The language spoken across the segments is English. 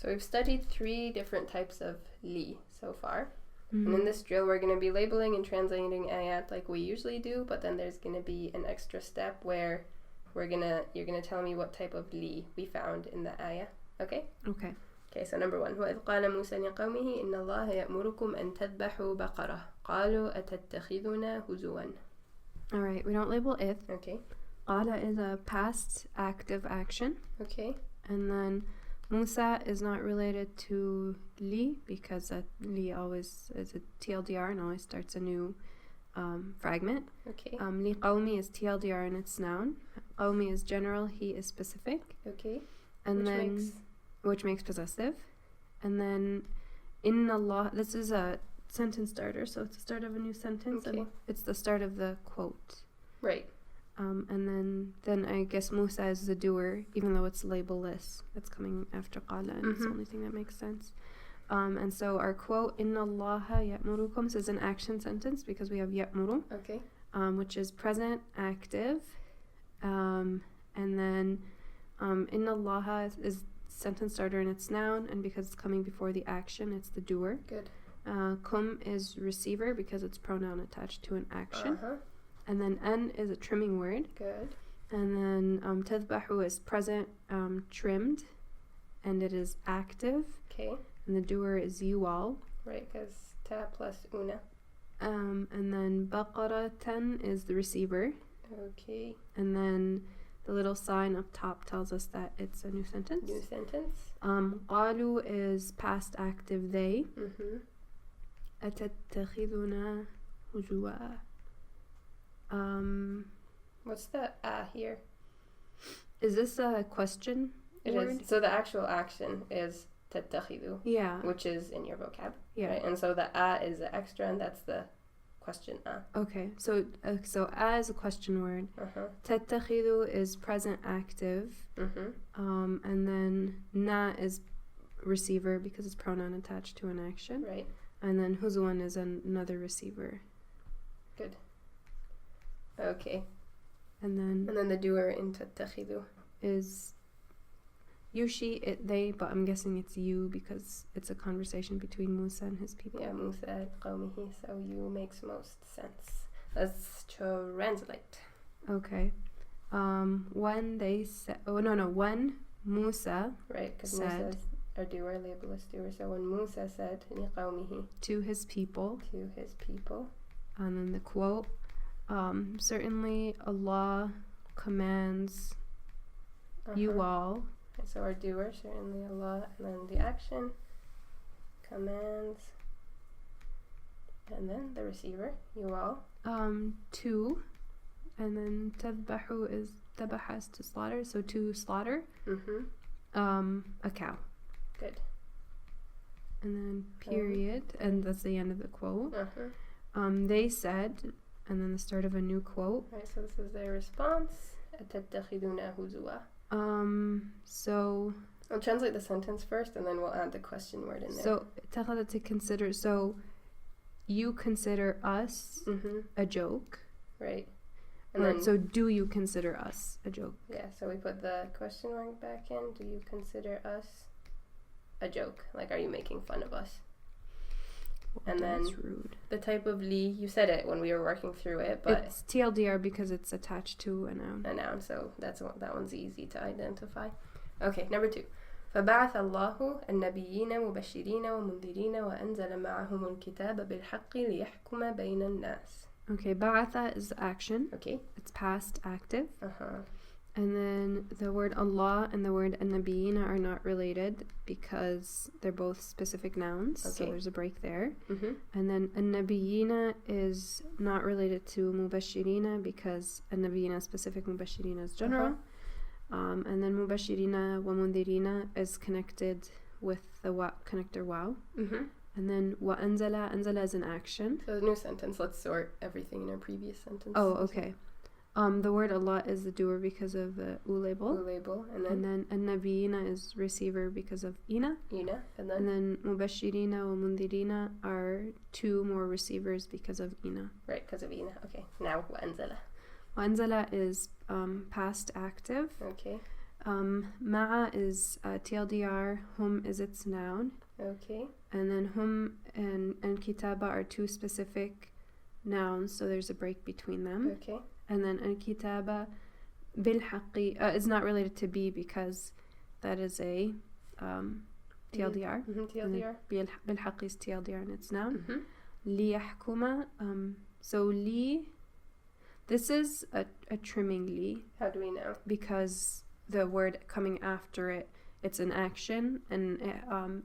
So we've studied 3 different types of li so far. Mm-hmm. And in this drill, we're going to be labeling and translating ayat like we usually do, but then there's going to be an extra step where you're going to tell me what type of li we found in the ayah. Okay? Okay. Okay, so number 1. وَإِذْ قَالَ مُوسَى لِقَوْمِهِ إِنَّ اللَّهَ يَأْمُرُكُمْ أَن تَذْبَحُوا بَقَرَةً قَالُوا أَتَتَّخِذُنَا هُزُوًا. All right, we don't label it. Okay. Qala is a past active action. Okay. And then Musa is not related to li because li always is a TLDR and always starts a new fragment. Okay. Li qawmi is TLDR and it's noun. Qawmi is general, he is specific. Okay. And which makes possessive. And then Inna Allah, this is a sentence starter, so it's the start of a new sentence. Okay. And it's the start of the quote. Right. And then I guess Musa is the doer, even though it's labelless. It's coming after qala, and it's the only thing that makes sense. And so our quote, Inna Allaha ya'murukum, is an action sentence because we have ya'muru, Okay. which is present active. And then Inna Allaha is sentence starter and it's noun, and because it's coming before the action, it's the doer. Good. Kum is receiver because it's pronoun attached to an action. Uh-huh. And then an is a trimming word. Good. And then tadbahu is present, trimmed, and it is active. Okay. And the doer is you all. Right, because ta plus una. And then baqaratan is the receiver. Okay. And then the little sign up top tells us that it's a new sentence. New sentence. Qalu is past active they. Mm-hmm. Atattakhiduna huzwa. What's the here? Is this a question word? Is. So the actual action is tattakhidu. Yeah. Which is in your vocab. Yeah. Right? And so the is the extra, and that's the question Okay. So is a question word. Uh-huh. Tattakhidu is present active. Mm-hmm. And then na is receiver because it's pronoun attached to an action. Right. And then huzwan is another receiver. Good. Okay. And then the doer in tattakhidu is you, she, it, they, but I'm guessing it's you because it's a conversation between Musa and his people. Yeah, Musa qawmihi, so you makes most sense. Let's translate. Okay. When they said, when Musa right, because said, Musa's our doer, labelless doer. So when Musa said liqawmihi, to his people, and then the quote, certainly Allah commands you all. Okay, so our doer, certainly Allah, and then the action, commands, and then the receiver, you all. To, and then tadbahu is tabaha is to slaughter, so to slaughter. A cow. Good. And then period, and that's the end of the quote. They said, and then the start of a new quote. Right, so this is their response. أَتَتَّخِذُونَ هُزُوًا. So I'll translate the sentence first, and then we'll add the question word in there. So takhada to consider. So you consider us a joke, right? And then, so do you consider us a joke? Yeah. So we put the question mark back in. Do you consider us a joke? Like, are you making fun of us? And that's then rude. The type of li, you said it when we were working through it, but it's TLDR because it's attached to a noun. A noun, so that one's easy to identify. Okay, number 2. فبعث الله النبيين مبشرين ومنذرين وأنزل معهم الكتاب بالحق ليحكم بين الناس. Okay, ba'atha is action. Okay. It's past active. And then the word Allah and the word an-nabiyina are not related because they're both specific nouns. Okay. So there's a break there. And then an-nabiyina is not related to mubashirina because an-nabiyina is specific, mubashirina is general. And then mubashirina wa mundirina is connected with the connector waw. And then wa anzala is an action. So the new sentence, let's sort everything in our previous sentence. Oh, okay. The word Allah is the doer because of the label. Label. And then an-nabiyina is receiver because of ina. And then mubashirina wa mundirina are 2 more receivers because of ina. Right, because of ina. Okay. Now wa anzala. Wa anzala is past active. Okay. Ma'a is TLDR, hum is its noun. Okay. And then hum and kitaba are two specific nouns, so there's a break between them. Okay. And then al-kitaba bil-haqqi is not related to be because that is a TLDR. TLDR. Bil-haqqi is TLDR and it's noun. Mm-hmm. Liyahkuma, so li, this is a trimming li. How do we know? Because the word coming after it, it's an action, and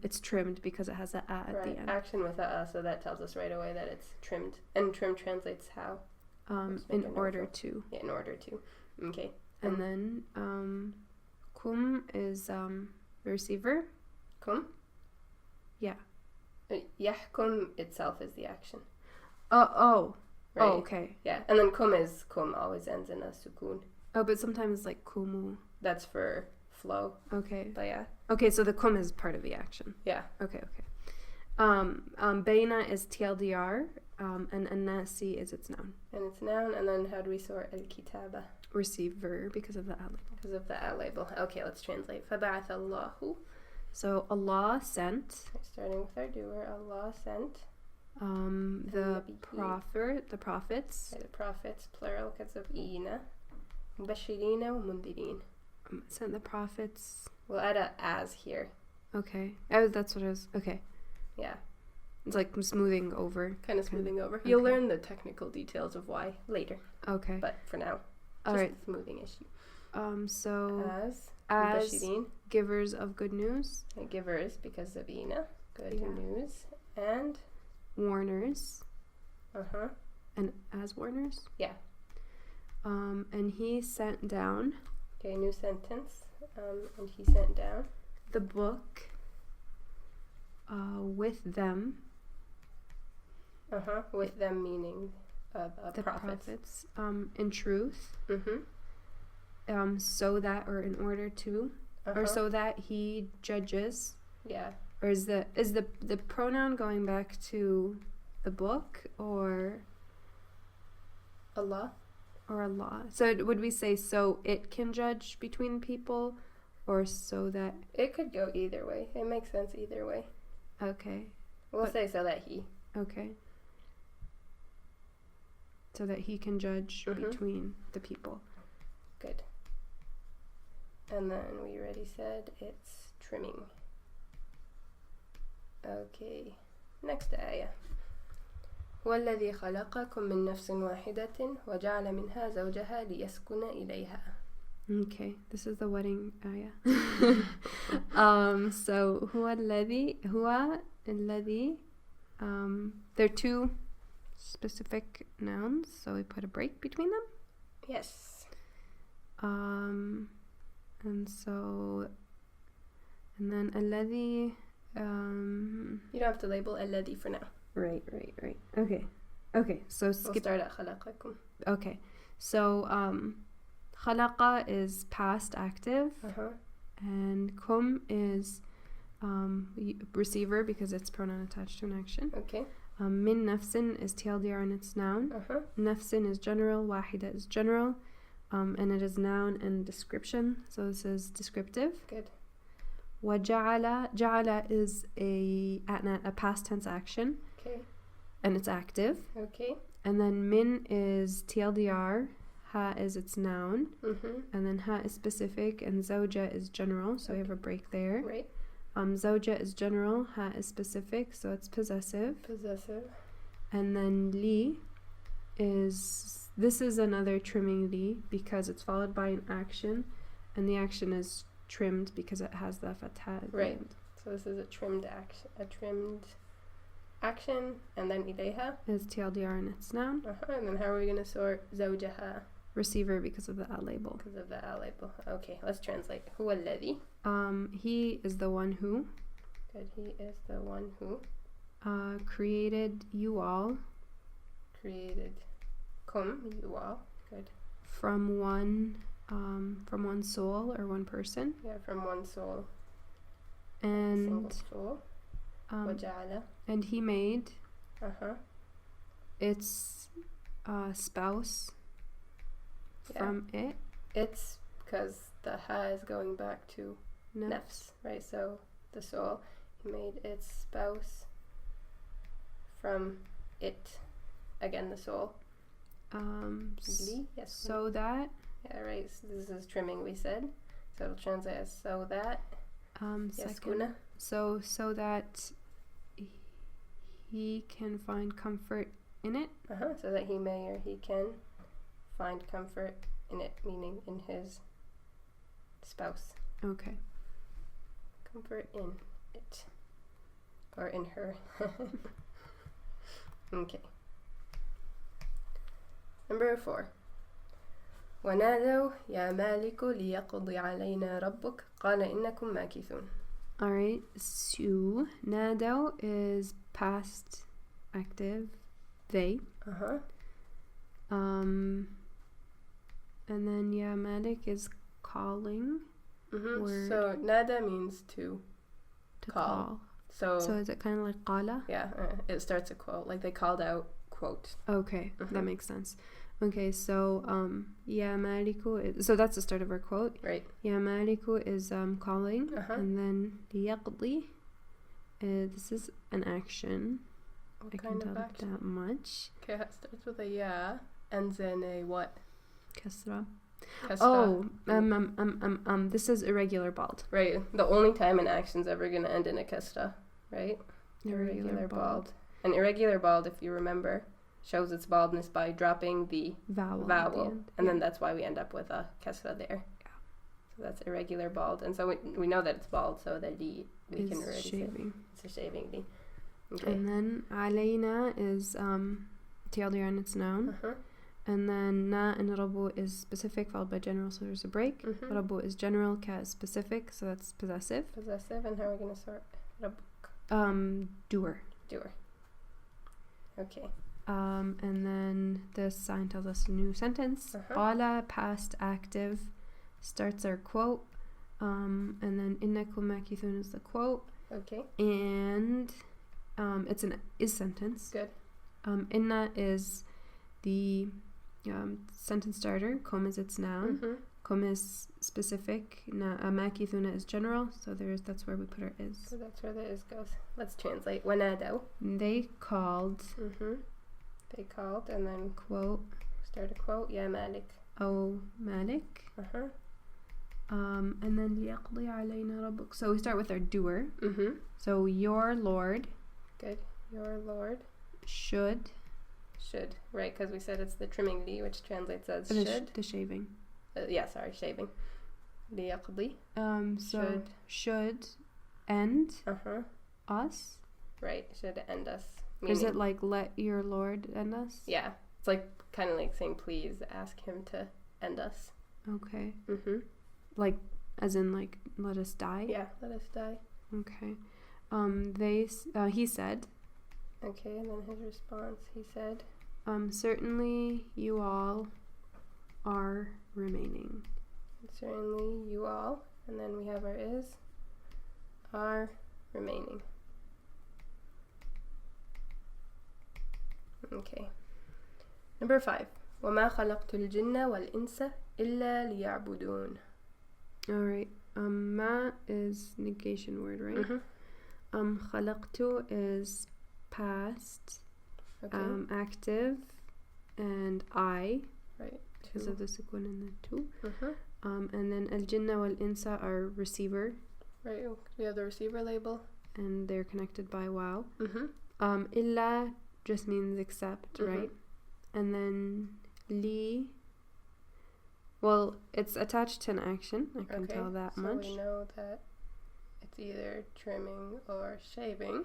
it's trimmed because it has a at the end. Action with a, so that tells us right away that it's trimmed. And trim translates how? In order to. Yeah, in order to. Okay. And then kum is the receiver. Kum? Yeah. Yahkum itself is the action. Oh. Right? Oh, okay. Yeah, and then kum always ends in a sukun. Oh, but sometimes like kumu. That's for flow. Okay. But yeah. Okay, so the kum is part of the action. Yeah. Okay. Baina is TLDR, and anasi is its noun. And it's noun, and then how do we sort al-kitaba? Receiver, because of the at label. Because of the at label. Okay, let's translate. فَبَعَثَ اللَّهُ. So Allah sent. Starting with our doer, Allah sent. The prophets. The prophets, plural, because of ina. Mubashirina wa mundirin. Sent the prophets. We'll add a as here. Okay. That's what I was. Okay. Yeah. It's like smoothing over. Kind of smoothing over. You'll learn the technical details of why later. Okay. But for now, all just right. a smoothing issue. So as Bashirin, givers of good news. Givers because of ina, good news, and warners. And as warners. Yeah. And he sent down. Okay, new sentence. And he sent down the book. With them. With them meaning the prophets. In truth. So that, or in order to, or so that he judges. Yeah. Or is the pronoun going back to the book or Allah? Or Allah. So would we say so it can judge between people, or so that it could go either way? It makes sense either way. Okay. We'll say so that he. Okay. So that he can judge between the people. Good. And then we already said it's trimming. Okay. Next ayah. هو الذي خلقكم من نفس واحدة وجعل منها زوجها ليسكن إليها. Okay, this is the wedding ayah. So هو الذي they're two specific nouns, so we put a break between them. Yes. And then الذي you don't have to label الذي for now. Right. Okay, so skip. We'll start at خلقكم. Okay, so خلق is past active, and kum is receiver because it's pronoun attached to an action. Okay. Min nafsin is TLDR and it's noun. Nafsin is general, wahida is general, and it is noun and description, so this is descriptive. Good. Ja'ala is a past tense action. Okay. And it's active. Okay. And then min is TLDR, ha is its noun, and then ha is specific, and zawja is general, so we have a break there. Right. Zawja is general, ha is specific, so it's possessive. And then li this is another trimming li because it's followed by an action, and the action is trimmed because it has the fatha. Right. So this is a trimmed action, and then ilayha is TLDR and it's noun. And then how are we going to sort zawjaha? Receiver because of the at label. Because of the at label. Okay, let's translate. Huwa alladhi. He is the one who. Good. He is the one who. Created you all. Created you all. Good. From one soul or one person. Yeah, from one soul. And single soul. Waja'ala. And he made its spouse from it. It's because the ha is going back to nafs, right? So the soul, he made its spouse from it. Again, the soul. Yes. So that. Yeah, right. So this is trimming, we said. So it'll translate as so that. Second. So that he can find comfort in it. So that he may or he can find comfort in it, meaning in his spouse. Okay. Comfort in it. Or in her. Okay. Number 4. ونادوا يا مالك ليقضي علينا ربك قال إنكم ماكثون. Alright, so نادوا is past active, they. And then ya malik is calling. So nada means to call. So is it kind of like qala? Yeah, it starts a quote, like they called out, quote. Okay, that makes sense. Okay, so ya maliku so that's the start of our quote. Right. Ya maliku is calling, and then liyaqdi, this is an action. What I kind can of tell action? that much. Okay, it starts with a ya, ends in a what? Kasra. Kasra. Oh, this is irregular bald. Right. The only time an action's ever going to end in a kasra, right? Irregular bald. An irregular bald, if you remember, shows its baldness by dropping the vowel. And then that's why we end up with a kasra there. Yeah. So that's irregular bald. And so we know that it's bald, so that we can already shaving. Say it's a shaving li. Okay. And then alayna is TLDR and its noun. And then na and rabu is specific followed by general, so there's a break. Rabu is general, ka is specific, so that's possessive. Possessive, and how are we going to sort rabuk? Doer. Doer. Okay. And then this sign tells us a new sentence. Qala, past active, starts our quote. And then innakum makithun is the quote. Okay. And it's an is sentence. Good. Inna is the sentence starter. Kum is its noun. Kum is specific. Makithuna is general. So that's where we put our is. So that's where the is goes. Let's translate. Wanadaw. They called. They called, and then quote. Start a quote. Ya Malik. Oh, Malik. And then liyaqdi alayna rabbuk. So we start with our doer. So your Lord. Good. Your Lord. Should. Right, because we said it's the trimming li, which translates as should. The shaving. Shaving. Liyaqdi. So should end us. Right, should end us. Is it like let your Lord end us? Yeah, it's like kind of like saying please ask him to end us. Okay. Like as in like let us die? Yeah, let us die. Okay. He said. Okay, and then his response, he said, certainly you all are remaining. Certainly you all, and then we have our is, are remaining. Okay. Number 5. وَمَا خَلَقْتُ الْجِنَّ وَالْإِنسَ إِلَّا لِيَعْبُدُونَ. Alright. Ma is negation word, right? خَلَقْتُ is past, active, and I, right, because of the sukun and the two. And then al-jinna wal-insa are receiver. Right, we have the receiver label. And they're connected by wow. Illa just means except, right? And then li, well, it's attached to an action. I can tell that much. So we know that it's either trimming or shaving.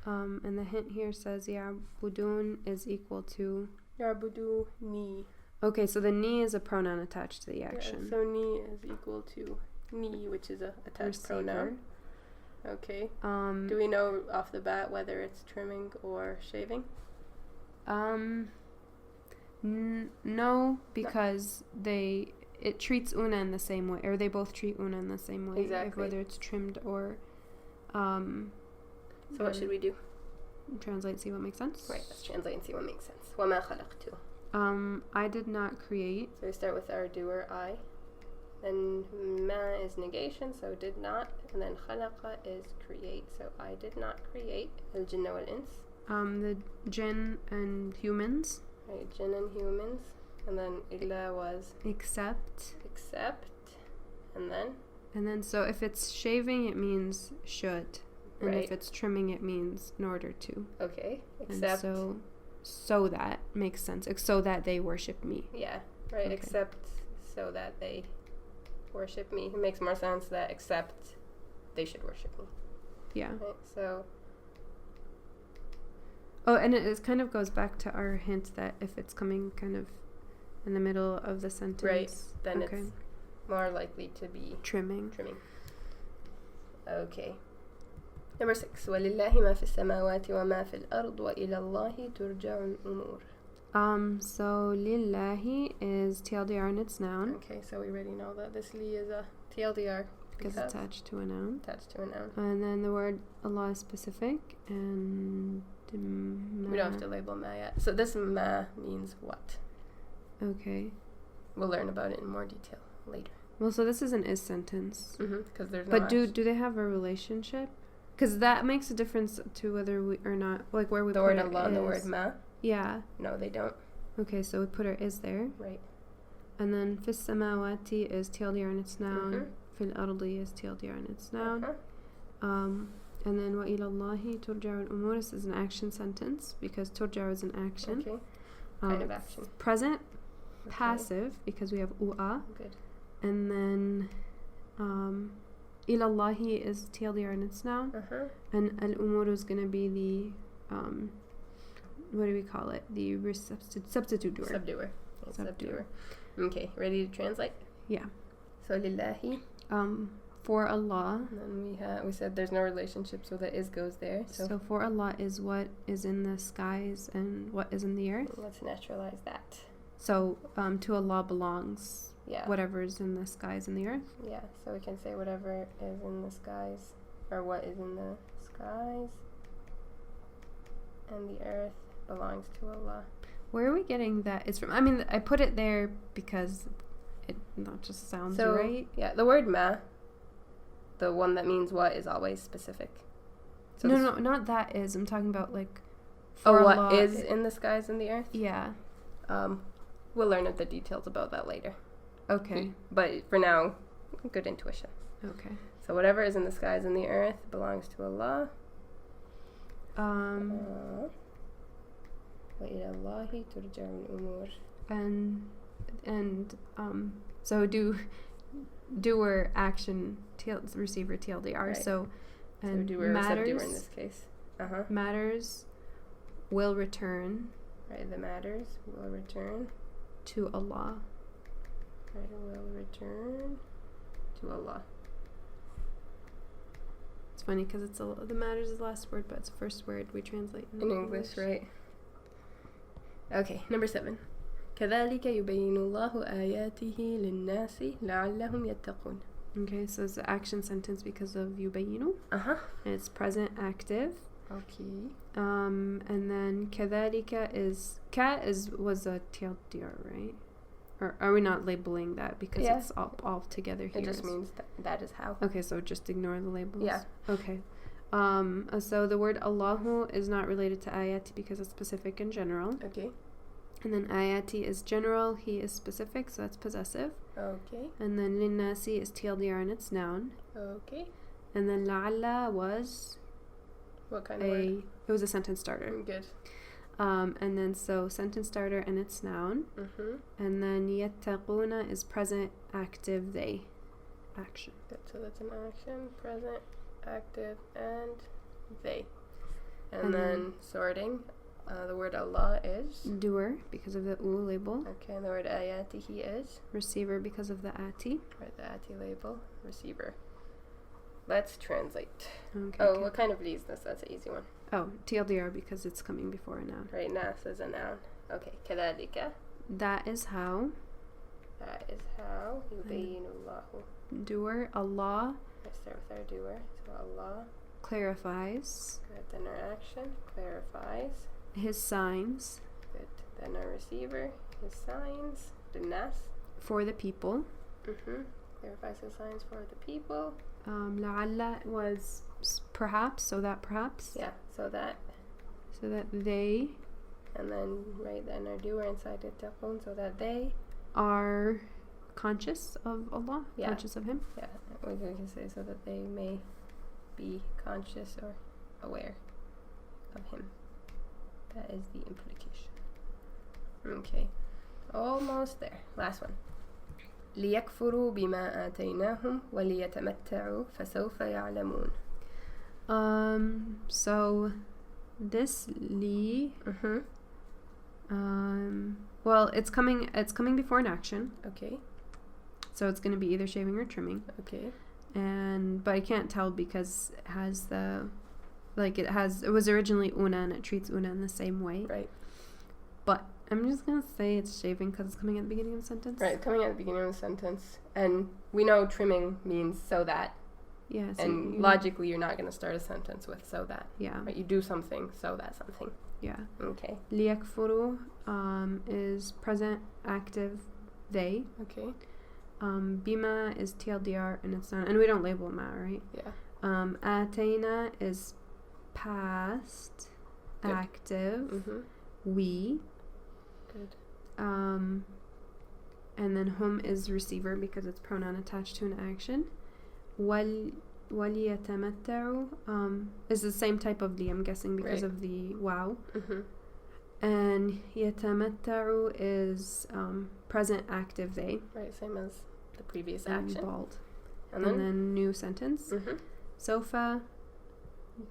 And the hint here says ya'budun is equal to Ya'budu ni. Okay, so the ni is a pronoun attached to the action. Yeah, so ni is equal to ni, which is a attached pronoun. Okay. Do we know off the bat whether it's trimming or shaving? No, because it treats una in the same way, or they both treat una in the same way. Exactly. Whether it's trimmed or So what should we do? Translate and see what makes sense. Right, let's translate and see what makes sense. وَمَا خَلَقْتُ. I did not create. So we start with our doer, I. Then ma is negation, so did not. And then khalaqa is create, so I did not create. Al-jinna wal-ins. The jinn and humans. Right, jinn and humans. And then illa was Except. And then So if it's shaving, it means should. And right. if it's trimming, it means in order to. Okay. Except. And so that makes sense. So that they worship me. Yeah. Right. Okay. Except so that they worship me. It makes more sense that except they should worship me. Yeah. Right. So. Oh, and it kind of goes back to our hint that if it's coming kind of in the middle of the sentence, right, then it's more likely to be trimming. Okay. Number 6. وَلِلَّهِ مَا فِي السَّمَاوَاتِ وَمَا فِي الْأَرْضِ وَإِلَى اللَّهِ تُرْجَعُ الْأُمُورِ. So lillahi is TLDR and its noun. Okay, so we already know that this li is a TLDR. Because it's attached to a noun. And then the word Allah is specific and we don't have to label ma yet. So this ma means what? Okay. We'll learn about it in more detail later. Well, so this is an is sentence. Because there's no But do they have a relationship? Because that makes a difference to whether we or not, like where we the put word Allah and the word ma? Yeah. No, they don't. Okay, so we put our is there. Right. And then fis samawati is TLDR and its noun. Fil ardi is TLDR and its noun. And then wa ila Allahi turja'u al-umur is an action sentence because turja'u is an action. Okay. Kind of action. Present, passive because we have u'a. Good. And then ila Allahi is TLDR and its noun. And al-umur is going to be the what do we call it? The substitute doer. Subduer. Okay, ready to translate? Yeah. So lillahi. For Allah. And then we said there's no relationship, so the is goes there. So for Allah is what is in the skies and what is in the earth. Let's naturalize that. So to Allah belongs whatever is in the skies and the earth. Yeah, so we can say whatever is in the skies, or what is in the skies and the earth belongs to Allah. Where are we getting that is from? I mean, I put it there because it not just sounds right. Yeah, the word ma, the one that means what, is always specific. So no, not that is. I'm talking about like. What is in the skies and the earth? Yeah. We'll learn the details about that later. Okay. But for now, good intuition. Okay. So whatever is in the skies and the earth belongs to Allah. وَإِلَى اللَّهِ تُرْجَعُ الْأُمُورِ. And so doer action receiver TLDR. Right. So doer matters, subduer in this case. Matters will return. Right, the matters will return to Allah. Right, will return to Allah. It's funny because it's the matters is the last word, but it's the first word we translate in English, right? Okay, number 7. كذلك يبين الله آياته للناس لعلهم يتقون. Okay, so it's an action sentence because of yubayinu. And it's present active. Okay. And then كذلك was a TLDR, right? Or are we not labeling that because it's all together here? It just means that is how. Okay, so just ignore the labels. Yeah. Okay. So the word Allahu is not related to ayati because it's specific and general. Okay. And then ayati is general, he is specific, so that's possessive. Okay. And then linnasi is TLDR and it's noun. Okay. And then la'alla was what kind of word? It was a sentence starter. Good. And then so sentence starter and it's noun. And then yattaquna is present active they action. Good. So that's an action, present, active, and they. And then sorting. The word Allah is doer because of the u label. Okay, and the word ayatihi is receiver because of the ati. Right, the ati label, receiver. Let's translate. Okay. What kind of li is this? That's an easy one. TLDR because it's coming before a noun. Right, nas is a noun. Okay, كذلك. That is how. يبين الله. Doer, Allah. Let's start with our doer. So Allah clarifies. Good. Then our action clarifies. His signs. Good. Then our receiver, his signs. The nas. For the people. clarifies the signs for the people. لعل was perhaps, so that perhaps. Yeah, so that they. And then, right, then our doer inside yattaqun, so that they are conscious of Allah, conscious of Him. Yeah, we can say so that they may be conscious or aware of Him. That is the implication. Okay, almost there. Last one. ليكفروا بما آتيناهم وليتمتعوا فسوف يعلمون. So this li. Well, it's coming before an action. Okay. So it's going to be either shaving or trimming. Okay. But I can't tell because it has it was originally una and it treats una in the same way. Right. But I'm just going to say it's shaving because it's coming at the beginning of the sentence. Right, coming at the beginning of the sentence. And we know trimming means so that. Yeah. So and logically you're not going to start a sentence with so that. Yeah. Right, you do something so that something. Yeah. Okay. ليكفروا is present active they. Okay. Bima is TLDR and it's not, and we don't label ma, right? Yeah. Atayna is past active. We. Good. And then hum is receiver because it's pronoun attached to an action. وَلِيَتَمَتَّعُوا is the same type of li, I'm guessing, because of the wow. And يَتَمَتَّعُوا is present active they. Right, same as the previous action. Bald. And then new sentence. Sofa.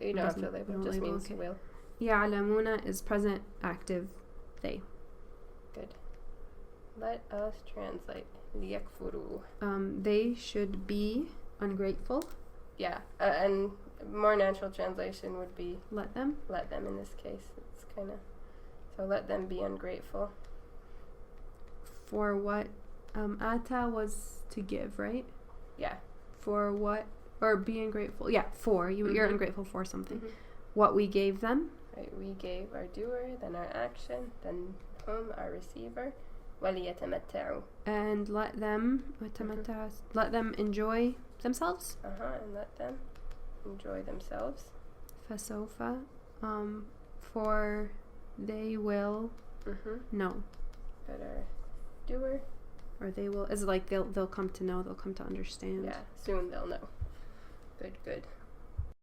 You don't have to label, it just means will. يَعْلَمُونَ is present active they. Good. Let us translate. لِيَكْفُرُوا. They should be ungrateful. Yeah, and more natural translation would be let them. Let them in this case. It's kind of so let them be ungrateful. For what? Ata was to give, right? Yeah. For what? Or be ungrateful. Yeah, for. You're ungrateful for something. What we gave them. Right, we gave our doer, then our action, then whom, our receiver. وَلِيَتَمَتَّعُوا. And let them enjoy themselves. And let them enjoy themselves. فَسَوْفَ for they will know. But our doer. Or they will, is like they'll come to know, they'll come to understand. Yeah, soon they'll know. Good.